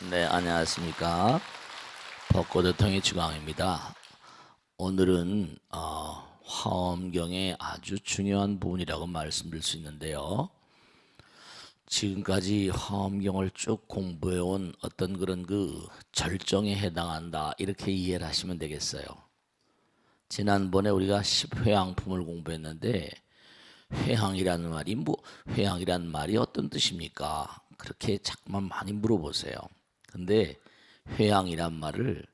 네, 안녕하십니까. 벚꽃의 주강입니다. 오늘은 화엄경의 아주 중요한 부분이라고 말씀드릴 수 있는데요. 지금까지 화엄경을 쭉 공부해온 어떤 그런 그 절정에 해당한다, 이렇게 이해를 하시면 되겠어요. 지난번에 우리가 십회항품을 공부했는데, 회항이라는 말이 어떤 뜻입니까? 그렇게 자꾸만 많이 물어보세요. 근데 회항이란 말을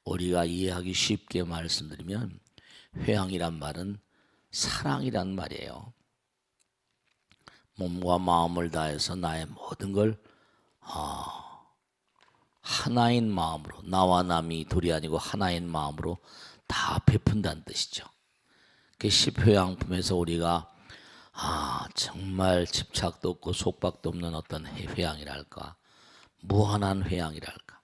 우리가 이해하기 쉽게 말씀드리면, 회항이란 말은 사랑이란 말이에요. 몸과 마음을 다해서 나의 모든 걸 하나인 마음으로, 나와 남이 둘이 아니고 하나인 마음으로 다 베푼다는 뜻이죠. 그 십회항품에서 우리가 정말 집착도 없고 속박도 없는 어떤 회항이랄까, 무한한 회항이랄까,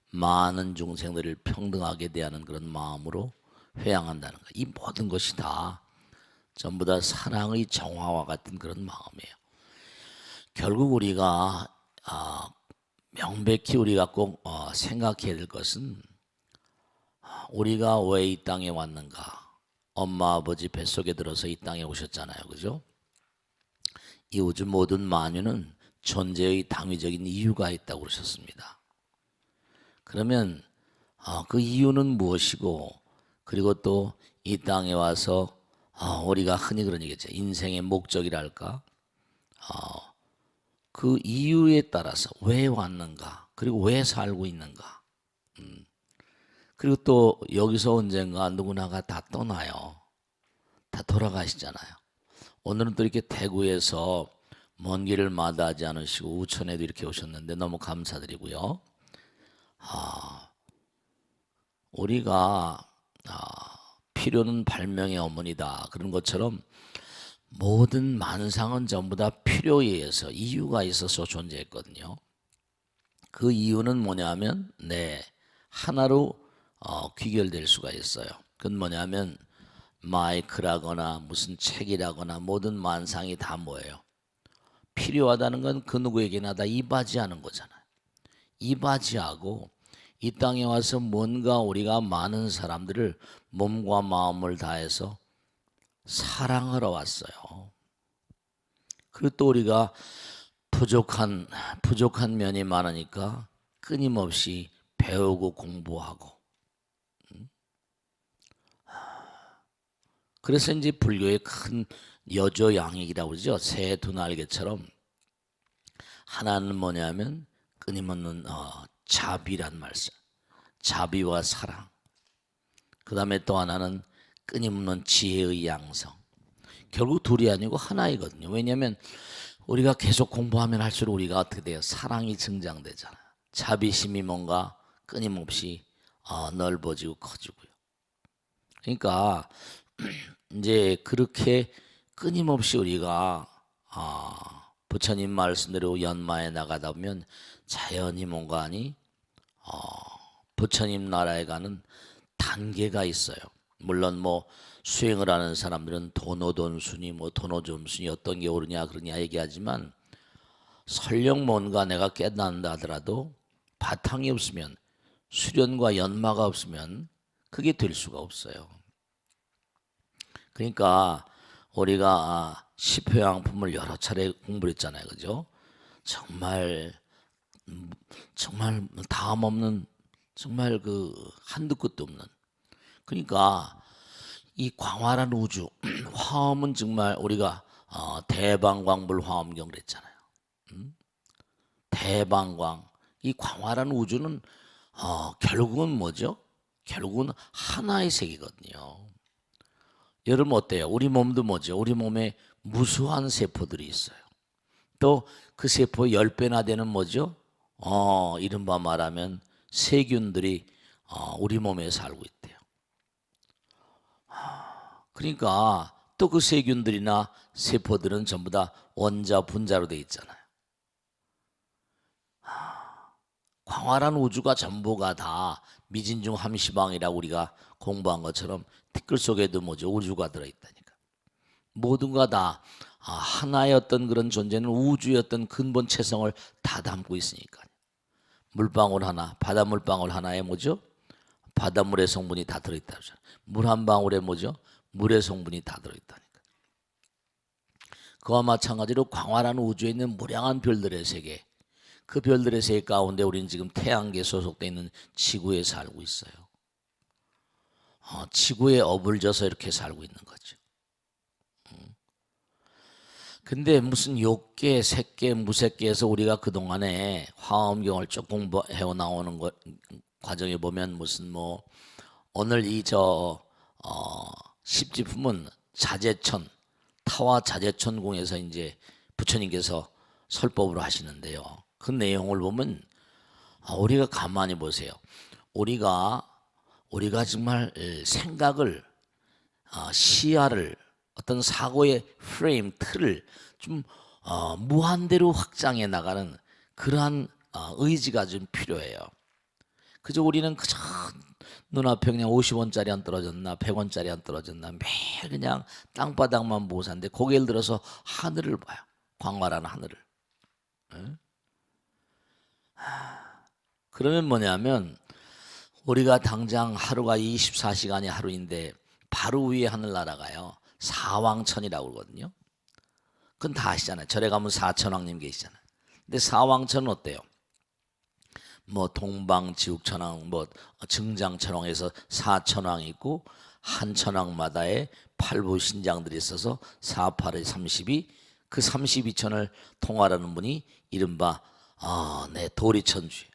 많은 중생들을 평등하게 대하는 그런 마음으로 회항한다는 것. 이 모든 것이 다 전부 다 사랑의 정화와 같은 그런 마음이에요. 결국 우리가 명백히 우리가 꼭 생각해야 될 것은, 우리가 왜 이 땅에 왔는가. 엄마 아버지 뱃속에 들어서 이 땅에 오셨잖아요, 그죠? 이 우주 모든 만유는 존재의 당위적인 이유가 있다고 그러셨습니다. 그러면 그 이유는 무엇이고, 그리고 또 이 땅에 와서 우리가 흔히 그런 얘기죠. 인생의 목적이랄까, 그 이유에 따라서 왜 왔는가, 그리고 왜 살고 있는가. 그리고 또 여기서 언젠가 누구나가 다 떠나요. 다 돌아가시잖아요. 오늘은 또 이렇게 대구에서 먼 길을 마다하지 않으시고 우천에도 이렇게 오셨는데 너무 감사드리고요. 우리가 필요는 발명의 어머니다, 그런 것처럼 모든 만상은 전부 다 필요에 의해서, 이유가 있어서 존재했거든요. 그 이유는 뭐냐면 하나로 귀결될 수가 있어요. 그건 뭐냐면 마이크라거나 무슨 책이라거나 모든 만상이 다 뭐예요? 필요하다는 건 그 누구에게나 다 이바지하는 거잖아요. 이바지하고 이 땅에 와서 뭔가 우리가 많은 사람들을 몸과 마음을 다해서 사랑하러 왔어요. 그리고 또 우리가 부족한 면이 많으니까 끊임없이 배우고 공부하고, 그래서 이제 불교의 큰 여조양익이라고 그러죠. 새 두 날개처럼 하나는 뭐냐면 끊임없는 자비란 말씀, 자비와 사랑. 그 다음에 또 하나는 끊임없는 지혜의 양성. 결국 둘이 아니고 하나이거든요. 왜냐하면 우리가 계속 공부하면 할수록 우리가 어떻게 돼요? 사랑이 증장되잖아요. 자비심이 뭔가 끊임없이 넓어지고 커지고요. 그러니까 이제 그렇게 끊임없이 우리가 부처님 말씀대로 연마에 나가다 보면 자연히 뭔가니 부처님 나라에 가는 단계가 있어요. 물론 뭐 수행을 하는 사람들은 도노돈순이 뭐 도노점순이 어떤 게 옳으냐 그러냐 얘기하지만, 설령 뭔가 내가 깨닫는다 하더라도 바탕이 없으면, 수련과 연마가 없으면 그게 될 수가 없어요. 그러니까 우리가 십회왕품을 여러 차례 공부를 했잖아요, 그죠? 정말 정말 다음 없는, 정말 그 한두 끝도 없는. 그러니까 이 광활한 우주 화엄은 정말 우리가 대방광불 화엄경을 했잖아요. 대방광, 이 광활한 우주는 결국은 뭐죠? 결국은 하나의 세계거든요. 여러분 어때요? 우리 몸도 뭐죠? 우리 몸에 무수한 세포들이 있어요. 또 그 세포 10배나 되는 뭐죠? 이른바 말하면 세균들이 우리 몸에 살고 있대요. 그러니까 또 그 세균들이나 세포들은 전부 다 원자, 분자로 되어 있잖아요. 광활한 우주가 전부가 다 미진중 함시방이라고 우리가 공부한 것처럼 티끌 속에도 뭐죠? 우주가 들어있다니까. 모든가 다 하나의 어떤 그런 존재는 우주의 어떤 근본 체성을 다 담고 있으니까요. 물방울 하나, 바닷 물방울 하나에 뭐죠? 바닷물의 성분이 다 들어있다. 물 한 방울에 뭐죠? 물의 성분이 다 들어있다니까. 그와 마찬가지로 광활한 우주에 있는 무량한 별들의 세계, 그 별들의 세계 가운데 우리는 지금 태양계에 소속되어 있는 지구에 살고 있어요. 지구에 어불져서 이렇게 살고 있는 거죠. 근데 무슨 욕계, 색계, 무색계에서 우리가 그동안에 화엄경을 쭉 공부해 나오는 과정에 보면 무슨 뭐 오늘 십지품은 자재천, 타와 자재천궁에서 이제 부처님께서 설법으로 하시는데요. 그 내용을 보면 우리가 가만히 보세요. 우리가 정말 생각을 시야를 어떤 사고의 프레임 틀을 좀 무한대로 확장해 나가는 그러한 의지가 좀 필요해요. 그저 우리는 그저 눈앞에 그냥 50원짜리 안 떨어졌나 100원짜리 안 떨어졌나 매일 그냥 땅바닥만 보고 사는데 고개를 들어서 하늘을 봐요. 광활한 하늘을. 그러면 뭐냐면 우리가 당장 하루가 24시간이 하루인데 바로 위에 하늘나라가요. 사왕천이라고 그러거든요. 그건 다 아시잖아요. 절에 가면 사천왕님 계시잖아요. 근데 사왕천은 어때요? 뭐 동방지국천왕, 뭐 증장천왕에서 사천왕이 있고 한 천왕마다의 팔부신장들이 있어서 4, 8의 32, 그 32천을 통하라는 분이 이른바 도리천주예요.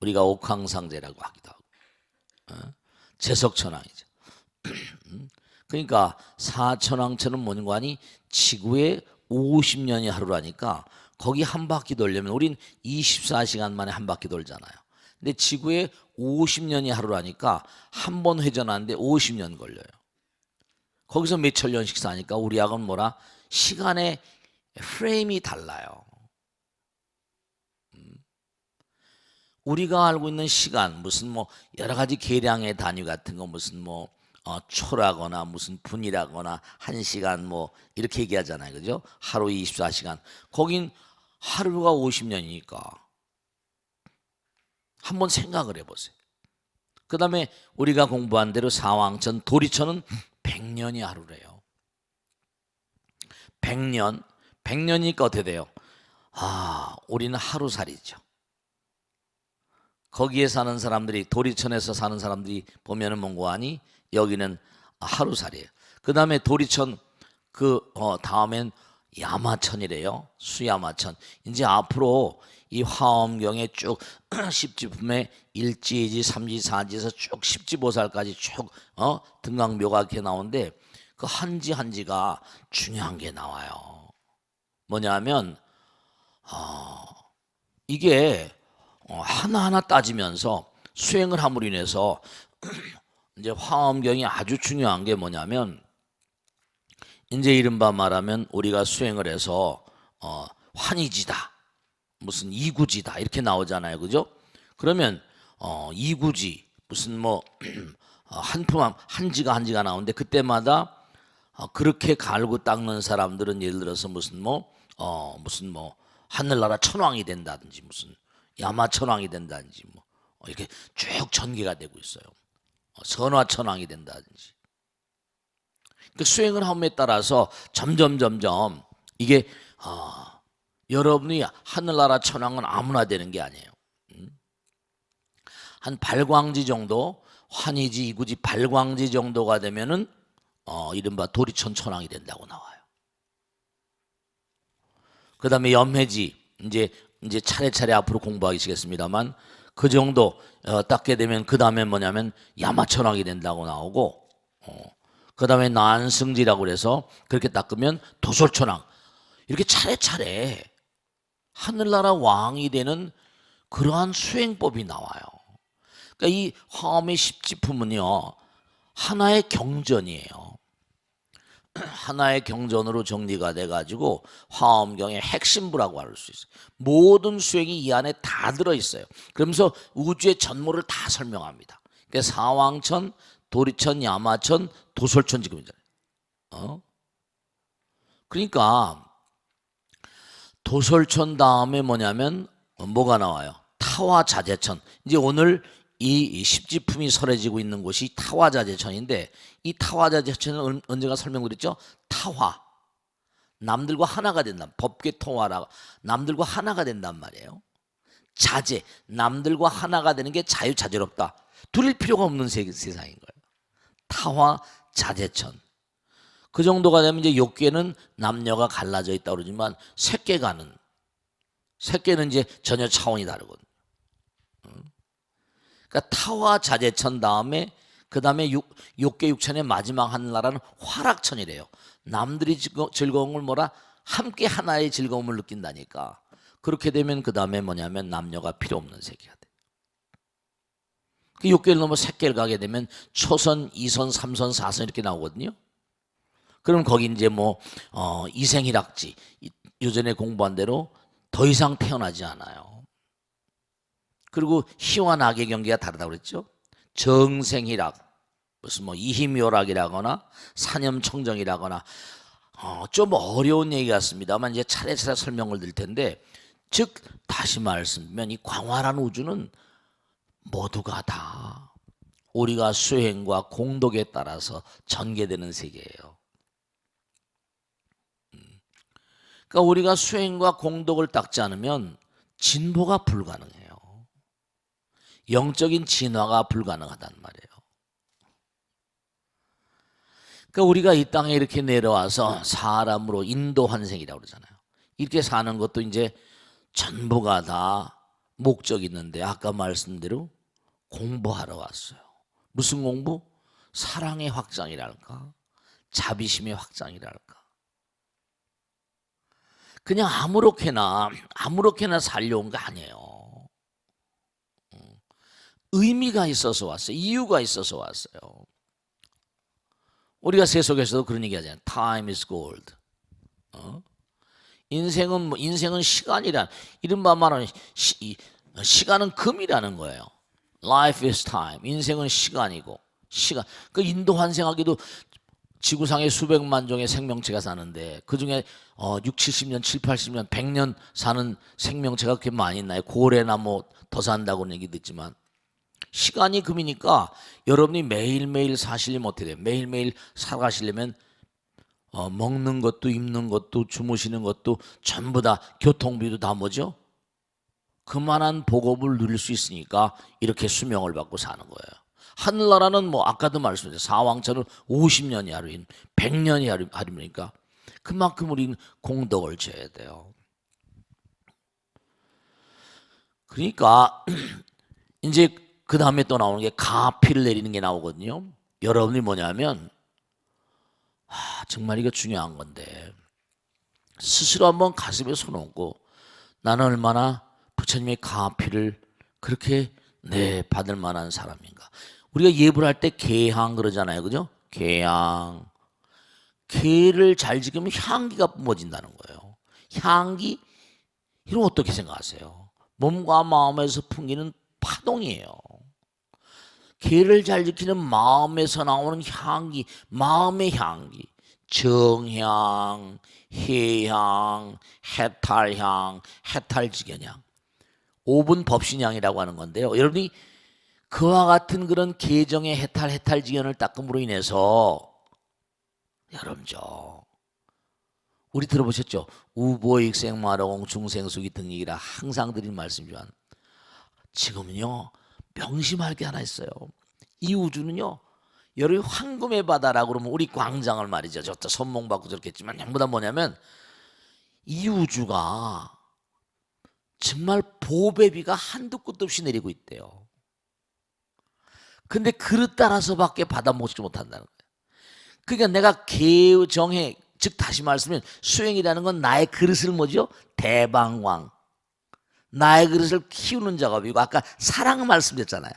우리가 옥황상제라고 하기도 하고 제석천왕이죠. 그러니까 사천왕천은 뭔가 하니 지구에 50년이 하루라니까 거기 한 바퀴 돌려면 우린 24시간 만에 한 바퀴 돌잖아요. 근데 지구에 50년이 하루라니까 한 번 회전하는데 50년 걸려요. 거기서 몇천 년씩 사니까 우리하고는 뭐라 시간의 프레임이 달라요. 우리가 알고 있는 시간 무슨 뭐 여러 가지 계량의 단위 같은 거 무슨 뭐 초라거나 무슨 분이라거나 1시간 뭐 이렇게 얘기하잖아요. 그죠? 하루 24시간. 거긴 하루가 50년이니까 한번 생각을 해보세요. 그 다음에 우리가 공부한 대로 사왕천, 도리천은 100년이 하루래요. 100년이니까 어떻게 돼요? 우리는 하루살이죠. 거기에 사는 사람들이 도리천에서 사는 사람들이 보면은 뭔가 하니 여기는 하루살이에요. 그 다음에 도리천 다음엔 야마천이래요. 수야마천. 이제 앞으로 이 화엄경에 쭉 십지품에 1지, 2지, 3지, 4지에서 쭉 십지보살까지 쭉 등강묘가 이렇게 나오는데 그 한지 한지가 중요한 게 나와요. 뭐냐면 이게 하나하나 따지면서 수행을 함으로 인해서 이제 화엄경이 아주 중요한 게 뭐냐면 이제 이른바 말하면 우리가 수행을 해서 환희지다 무슨 이구지다 이렇게 나오잖아요. 그죠? 그러면 이구지 무슨 뭐 한지가 나오는데 그때마다 그렇게 갈고 닦는 사람들은 예를 들어서 무슨 뭐 하늘나라 천왕이 된다든지 무슨 야마천왕이 된다든지 뭐 이렇게 쭉 전개가 되고 있어요. 선화천왕이 된다든지. 그 수행을 함에 따라서 점점 이게 여러분이 하늘나라 천왕은 아무나 되는 게 아니에요. 한 발광지 정도, 환희지, 이구지, 발광지 정도가 되면은 이른바 도리천 천왕이 된다고 나와요. 그 다음에 염해지 이제 차례차례 앞으로 공부하시겠습니다만 그 정도 닦게 되면 그 다음에 뭐냐면 야마천왕이 된다고 나오고 그 다음에 난승지라고 그래서 그렇게 닦으면 도솔천왕 이렇게 차례차례 하늘나라 왕이 되는 그러한 수행법이 나와요. 그러니까 이 화엄의 십지품은요 하나의 경전이에요. 하나의 경전으로 정리가 돼가지고 화엄경의 핵심부라고 할 수 있어요. 모든 수행이 이 안에 다 들어있어요. 그러면서 우주의 전모를 다 설명합니다. 그러니까 사왕천, 도리천, 야마천, 도솔천 지금 있잖아요. 그러니까 도솔천 다음에 뭐냐면 뭐가 나와요? 타화자재천. 이제 오늘 이 십지품이 설해지고 있는 곳이 타화자재천인데, 이 타화자재천은 언제가 설명드렸죠? 타화, 남들과 하나가 된다. 법계통화라 남들과 하나가 된단 말이에요. 자재, 남들과 하나가 되는 게 자유자재롭다. 둘일 필요가 없는 세상인 거예요. 타화자재천. 그 정도가 되면 이제 욕계는 남녀가 갈라져 있다 그러지만 색계는 이제 전혀 차원이 다르거든요. 그러니까 타화자재천 다음에 그 다음에 욕계 육천의 마지막 하늘나라는 화락천이래요. 남들이 즐거운 걸 뭐라 함께 하나의 즐거움을 느낀다니까. 그렇게 되면 그 다음에 뭐냐면 남녀가 필요 없는 세계가 돼. 그 욕계를 넘어 색계를 가게 되면 초선, 2선, 3선, 4선 이렇게 나오거든요. 그럼 거기 이제 뭐 이생희락지, 요전에 공부한 대로 더 이상 태어나지 않아요. 그리고 희와 낙의 경계가 다르다고 그랬죠. 정생희락, 무슨 뭐 이희묘락이라거나 사념청정이라거나 좀 어려운 얘기 같습니다만 이제 차례차례 설명을 드릴 텐데, 즉 다시 말씀드리면 이 광활한 우주는 모두가 다 우리가 수행과 공덕에 따라서 전개되는 세계예요. 그러니까 우리가 수행과 공덕을 닦지 않으면 진보가 불가능해요. 영적인 진화가 불가능하단 말이에요. 그러니까 우리가 이 땅에 이렇게 내려와서 사람으로 인도 환생이라고 그러잖아요. 이렇게 사는 것도 이제 전부가 다 목적이 있는데, 아까 말씀대로 공부하러 왔어요. 무슨 공부? 사랑의 확장이랄까, 자비심의 확장이랄까. 그냥 아무렇게나 살려온 거 아니에요. 의미가 있어서 왔어요. 이유가 있어서 왔어요. 우리가 세속에서도 그런 얘기 하잖아요. Time is gold. 인생은 시간이란, 이른바 말하는 시간은 금이라는 거예요. Life is time. 인생은 시간이고, 시간. 그 인도 환생하기도 지구상에 수백만 종의 생명체가 사는데 그 중에 6, 70년, 7, 80년, 100년 사는 생명체가 그렇게 많이 있나요? 고래나 뭐 더 산다고는 얘기 듣지만, 시간이 금이니까 여러분이 매일매일 사시려면 어떻게 돼요? 매일매일 살아가시려면 먹는 것도 입는 것도 주무시는 것도 전부 다, 교통비도 다 뭐죠? 그만한 복업을 누릴 수 있으니까 이렇게 수명을 받고 사는 거예요. 하늘나라는 뭐 아까도 말씀드렸죠. 사왕천은 50년이 하루인 100년이 하루니까 그만큼 우리는 공덕을 져야 돼요. 그러니까 이제 그 다음에 또 나오는 게 가피를 내리는 게 나오거든요. 여러분이 뭐냐면 정말 이거 중요한 건데, 스스로 한번 가슴에 손 얹고 나는 얼마나 부처님의 가피를 그렇게 받을 만한 사람인가. 우리가 예불 할 때 개향 그러잖아요, 그죠? 개향. 개를 잘 지키면 향기가 뿜어진다는 거예요. 향기, 이건 어떻게 생각하세요? 몸과 마음에서 풍기는 파동이에요. 개를 잘 지키는 마음에서 나오는 향기, 마음의 향기, 정향, 해향, 해탈향, 해탈지견향, 5분 법신향이라고 하는 건데요. 여러분이 그와 같은 그런 계정의 해탈지견을 닦음으로 인해서, 여러분죠, 우리 들어보셨죠? 우보익생마롱 중생수기 등이라 항상 드린 말씀이지만, 지금은요 명심할 게 하나 있어요. 이 우주는요, 여러분이 황금의 바다라고 그러면 우리 광장을 말이죠, 저또 선몽받고 저렇겠지만, 전부 다 뭐냐면 이 우주가 정말 보배비가 한두 끝도 없이 내리고 있대요. 근데 그릇 따라서밖에 받아 먹지 못한다는 거예요. 그러니까 내가 개정해, 즉 다시 말씀하면 수행이라는 건 나의 그릇을 뭐죠? 대방광, 나의 그릇을 키우는 작업이고, 아까 사랑 말씀드렸잖아요.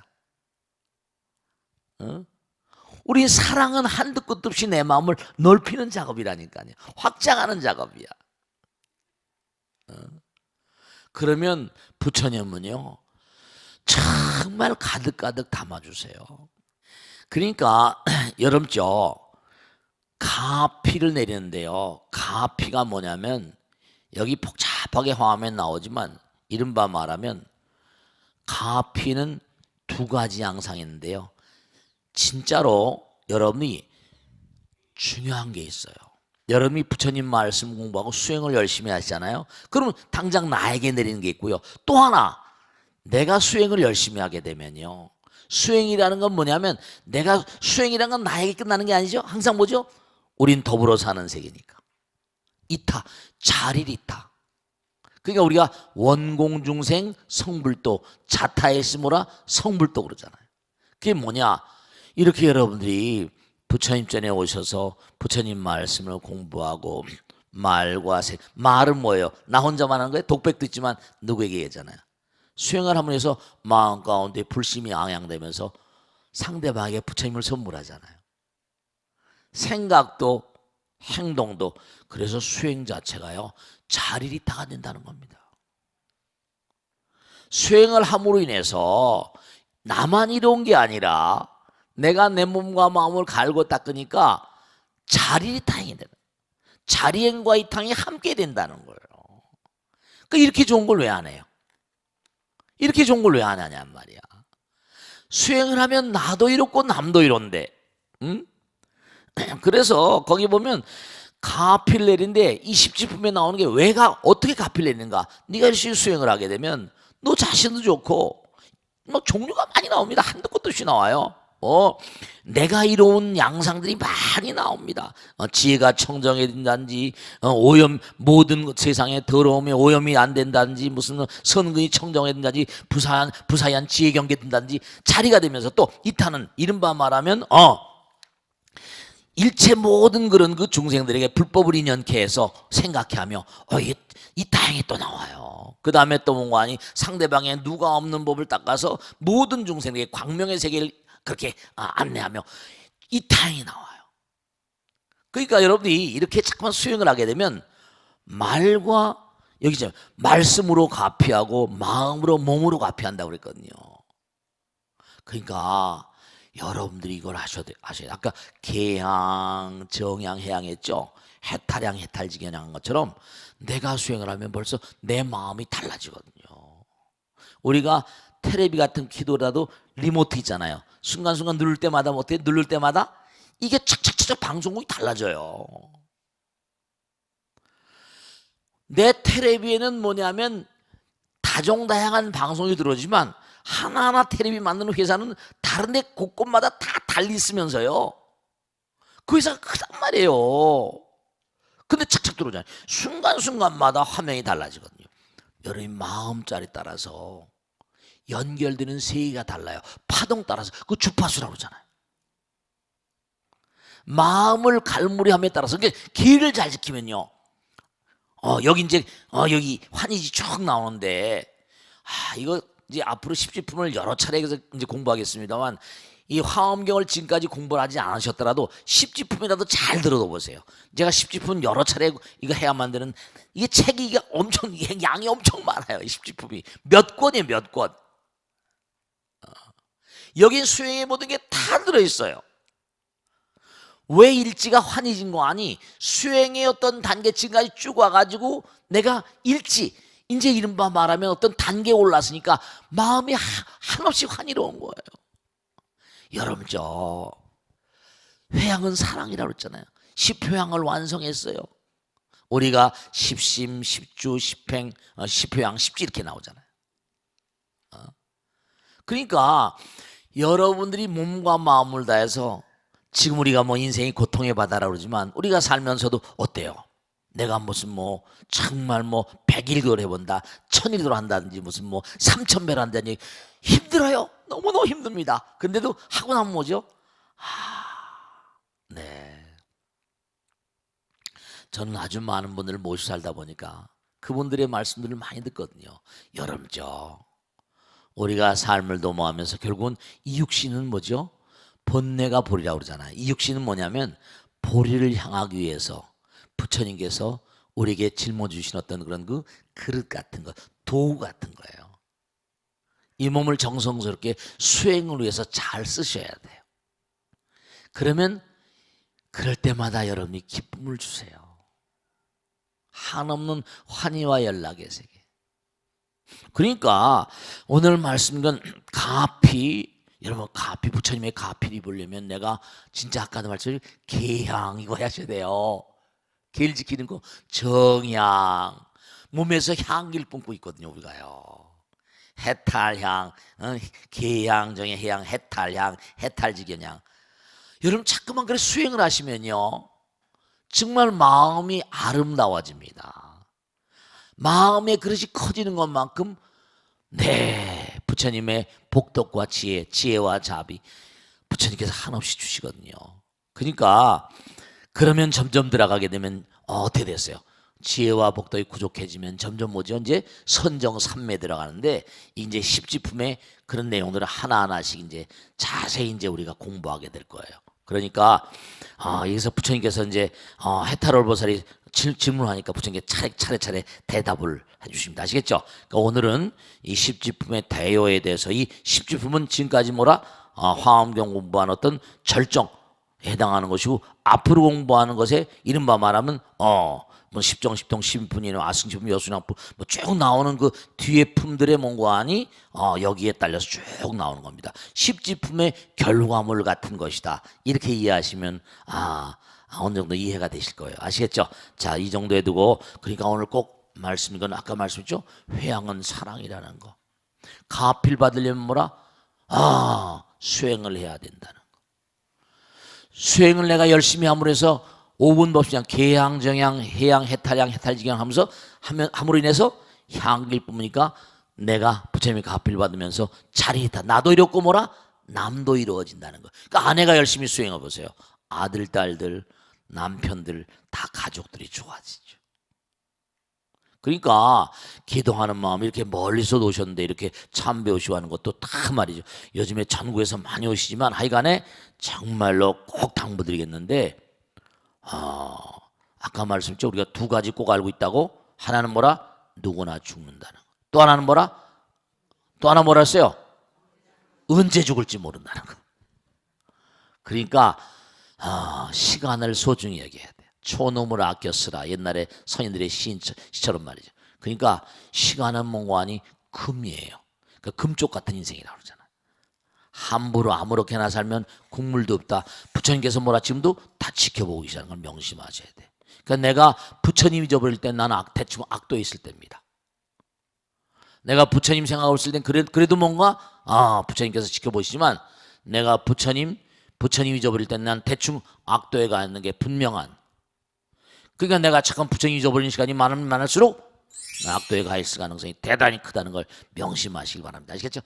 우리 사랑은 한두 끝도 없이 내 마음을 넓히는 작업이라니까요. 확장하는 작업이야. 그러면 부처님은요 정말 가득가득 담아주세요. 그러니까 여러분죠, 가피를 내리는데요, 가피가 뭐냐면 여기 복잡하게 화면 나오지만 이른바 말하면 가피는 두 가지 양상이 있는데요. 진짜로 여러분이 중요한 게 있어요. 여러분이 부처님 말씀 공부하고 수행을 열심히 하시잖아요. 그러면 당장 나에게 내리는 게 있고요. 또 하나, 내가 수행을 열심히 하게 되면요. 수행이라는 건 뭐냐면, 내가 수행이라는 건 나에게 끝나는 게 아니죠. 항상 뭐죠? 우린 더불어 사는 세계니까. 이타, 자리리타. 그러니까 우리가 원공중생 성불도, 자타에 스모라 성불도 그러잖아요. 그게 뭐냐? 이렇게 여러분들이 부처님 전에 오셔서 부처님 말씀을 공부하고 말과 색, 말은 뭐예요? 나 혼자만 하는 거예요? 독백도 있지만 누구에게 얘기하잖아요. 수행을 함으로 해서 마음 가운데 불심이 앙양되면서 상대방에게 부처님을 선물하잖아요. 생각도 행동도. 그래서 수행 자체가요, 자리리타가 된다는 겁니다. 수행을 함으로 인해서 나만 이로운 게 아니라 내가 내 몸과 마음을 갈고 닦으니까 자리리타행이 되는, 자리행과 이탕이 함께 된다는 거예요. 그러니까 이렇게 좋은 걸 왜 안 해요? 이렇게 좋은 걸 왜 안 하냔 말이야. 수행을 하면 나도 이롭고 남도 이런데, 응? 그래서 거기 보면 가필레리인데 이 십지품에 나오는 게 왜가 어떻게 가필레리인가? 네가 열심히 수행을 하게 되면 너 자신도 좋고 뭐 종류가 많이 나옵니다. 한두 곳도 없이 나와요. 내가 이로운 양상들이 많이 나옵니다. 지혜가 청정해야 된다든지, 오염, 모든 세상에 더러움에 오염이 안 된다든지, 무슨 선근이 청정해야 된다든지, 부사한 지혜 경계 된다든지, 자리가 되면서 또 이타는 이른바 말하면 일체 모든 그런 그 중생들에게 불법을 인연케 해서 생각해 하며 이 다행이 또 나와요. 그 다음에 또 뭔가 아니 상대방의 누가 없는 법을 닦아서 모든 중생에게 광명의 세계를 그렇게 안내하며 이 다행이 나와요. 그러니까 여러분이 이렇게 자꾸만 수행을 하게 되면 말과 여기 이제 말씀으로 가피하고 마음으로 몸으로 가피한다고 그랬거든요. 그러니까 여러분들이 이걸 하셔야 돼요. 아까 개향, 정향, 해향 했죠. 해탈향, 해탈지견향한 것처럼 내가 수행을 하면 벌써 내 마음이 달라지거든요. 우리가 테레비 같은 기도라도 리모트 있잖아요. 순간순간 누를 때마다 어때요? 누를 때마다 이게 착착착 방송국이 달라져요. 내 테레비에는 뭐냐면 다종다양한 방송이 들어오지만 하나하나 테레비 만드는 회사는 다른 데 곳곳마다 다 달리 있으면서요. 그 회사가 크단 말이에요. 근데 착착 들어오잖아요. 순간순간마다 화면이 달라지거든요. 여러분이 마음자리에 따라서 연결되는 세기가 달라요. 파동 따라서. 그 주파수라고 그러잖아요. 마음을 갈무리함에 따라서 길을 잘 지키면요. 여기 이제 여기 환희지 쭉 나오는데 이거 이제 앞으로 십지품을 여러 차례 이제 공부하겠습니다만 이 화엄경을 지금까지 공부를 하지 않으셨더라도 십지품이라도 잘 들어도 보세요. 제가 십지품 여러 차례 이거 해야만 되는 이게 책이 이게 엄청 양이 엄청 많아요. 십지품이 몇 권이에요, 몇 권. 여긴 수행의 모든 게 다 들어있어요. 왜 일지가 환희진 거 아니? 수행의 어떤 단계 지금까지 쭉 와가지고 내가 일지 이제 이른바 말하면 어떤 단계에 올랐으니까 마음이 한없이 환희로운 거예요. 여러분 저 회양은 사랑이라고 그랬잖아요. 십효양을 완성했어요. 우리가 십심, 십주, 십행, 십효양, 십지 이렇게 나오잖아요. 그러니까 여러분들이 몸과 마음을 다해서 지금 우리가 뭐 인생이 고통의 바다라고 그러지만 우리가 살면서도 어때요? 내가 무슨 뭐 정말 뭐 100일걸 해본다, 1000일걸 한다든지 무슨 뭐 3000배를 한다든지 힘들어요. 너무너무 힘듭니다. 근데도 하고 나면 뭐죠? 네. 저는 아주 많은 분들을 모시고 살다 보니까 그분들의 말씀들을 많이 듣거든요. 여름죠. 우리가 삶을 도모하면서 결국은 이 육신은 뭐죠? 번뇌가 보리라고 그러잖아요. 이 육신은 뭐냐면 보리를 향하기 위해서 부처님께서 우리에게 짊어 주신 어떤 그런 그 그릇 같은 것, 도구 같은 거예요. 이 몸을 정성스럽게 수행을 위해서 잘 쓰셔야 돼요. 그러면 그럴 때마다 여러분이 기쁨을 주세요. 한없는 환희와 연락의 세계. 그러니까 오늘 말씀은 가피, 여러분 가피, 부처님의 가피를 입으려면 내가 진짜 아까도 말씀드린 계향 이거 하셔야 돼요. 계를 지키는 거 정향, 몸에서 향기를 뿜고 있거든요 우리가요. 해탈향, 계향, 정향, 해향, 해탈향, 해탈지견향. 여러분 자꾸만 그래 수행을 하시면요 정말 마음이 아름다워집니다. 마음의 그릇이 커지는 것만큼 네 부처님의 복덕과 지혜, 지혜와 자비 부처님께서 한없이 주시거든요. 그러니까 그러면 점점 들어가게 되면 어떻게 됐어요? 지혜와 복덕이 부족해지면 점점 뭐죠? 이제 선정 삼매 들어가는데 이제 십지품의 그런 내용들을 하나하나씩 이제 자세히 이제 우리가 공부하게 될 거예요. 그러니까 여기서 부처님께서 이제 해탈월보살이 질문하니까 부처님께 차례차례 대답을 해주십니다. 아시겠죠? 그러니까 오늘은 이 십지품의 대요에 대해서 이 십지품은 지금까지 뭐라 화엄경 공부한 어떤 절정에 해당하는 것이고 앞으로 공부하는 것에 이른바 말하면 뭐 십정, 십통, 십인분이나 아승십품, 여수납품 뭐 쭉 나오는 그 뒤에 품들의 뭔가안이 여기에 딸려서 쭉 나오는 겁니다. 십지품의 결과물 같은 것이다. 이렇게 이해하시면 어느 정도 이해가 되실 거예요. 아시겠죠? 자, 이 정도에 두고 그러니까 오늘 꼭 말씀이건 아까 말씀했죠? 회양은 사랑이라는 거. 가필 받으려면 뭐라? 수행을 해야 된다는 거. 수행을 내가 열심히 함으로 해서 5분 없이 그냥 계향, 정향, 해양, 해탈향, 해탈지경 하면서 함으로 인해서 향기를 뿜으니까 내가 부처님의 가필 받으면서 자리 있다. 나도 이렇고 뭐라? 남도 이루어진다는 거. 그러니까 아내가 열심히 수행해 보세요. 아들, 딸들, 남편들 다 가족들이 좋아지죠. 그러니까 기도하는 마음이 이렇게 멀리서 오셨는데 이렇게 참 배우시고 하는 것도 다 말이죠. 요즘에 전국에서 많이 오시지만 하여간에 정말로 꼭 당부드리겠는데 아까 말씀드렸죠. 우리가 두 가지 꼭 알고 있다고. 하나는 뭐라? 누구나 죽는다는 거. 또 하나는 뭐라? 또 하나 뭐라 했어요? 언제 죽을지 모른다는 거. 그러니까 시간을 소중히 여겨야 돼. 초놈을 아껴 쓰라. 옛날에 선인들의 시처럼 말이죠. 그러니까 시간은 몽고하니 금이에요. 그러니까 금쪽 같은 인생이라고 그러잖아요. 함부로 아무렇게나 살면 국물도 없다. 부처님께서 뭐라 지금도 다 지켜보고 계시다는 걸 명심하셔야 돼. 그러니까 내가 부처님 잊어버릴 때 나는 대충 악도에 있을 때입니다. 내가 부처님 생각하고 있을 땐 그래도 뭔가 부처님께서 지켜보시지만 내가 부처님 잊어버릴 땐 난 대충 악도에 가 있는 게 분명한. 그러니까 내가 잠깐 부처님 잊어버리는 시간이 많을수록 악도에 가 있을 가능성이 대단히 크다는 걸 명심하시기 바랍니다. 아시겠죠?